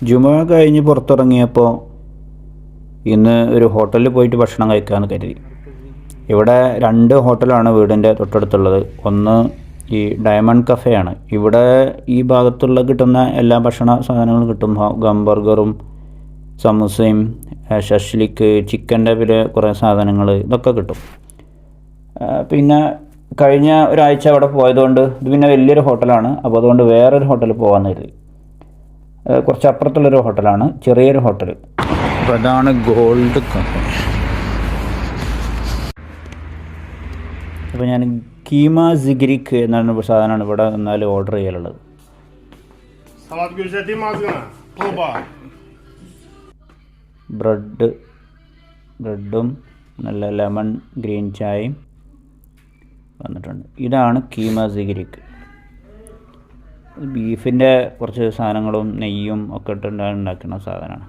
ജുമ കഴിഞ്ഞ് പുറത്തിറങ്ങിയപ്പോൾ ഇന്ന് ഒരു ഹോട്ടലിൽ പോയിട്ട് ഭക്ഷണം കഴിക്കാമെന്ന് കരുതി. ഇവിടെ 2 ഹോട്ടലാണ് വീടിൻ്റെ തൊട്ടടുത്തുള്ളത്. ഒന്ന് ഈ ഡയമണ്ട് കഫേയാണ്. ഇവിടെ ഈ ഭാഗത്തുള്ള കിട്ടുന്ന എല്ലാ ഭക്ഷണ സാധനങ്ങളും കിട്ടും. ഗംബർഗറും സമൂസയും ഷഷ്ലിക്ക് ചിക്കൻ്റെ പിന്നെ കുറേ സാധനങ്ങൾ ഇതൊക്കെ കിട്ടും. പിന്നെ കഴിഞ്ഞ ഒരാഴ്ച അവിടെ പോയതുകൊണ്ട് ഇത് പിന്നെ വലിയൊരു ഹോട്ടലാണ്. അപ്പോൾ അതുകൊണ്ട് വേറൊരു ഹോട്ടലിൽ പോകാമെന്ന് കരുതി. കുറച്ച് അപ്പുറത്തുള്ളൊരു ഹോട്ടലാണ്, ചെറിയൊരു ഹോട്ടൽ. അപ്പോൾ അതാണ് ഗോൾഡ് കഫേ. അപ്പോൾ ഞാൻ കീമ സിഗ്രിക്ക് എന്നാണ് സാധനമാണ് ഇവിടെ നിന്നാൽ ഓർഡർ ചെയ്യാനുള്ളത്. ബ്രെഡും നല്ല ലെമൺ ഗ്രീൻ ചായയും വന്നിട്ടുണ്ട്. ഇതാണ് കീമ സിഗ്രിക്ക്. ബീഫിൻ്റെ കുറച്ച് സാധനങ്ങളും നെയ്യും ഒക്കെ ഇട്ടുണ്ടാക്കുന്ന സാധനമാണ്.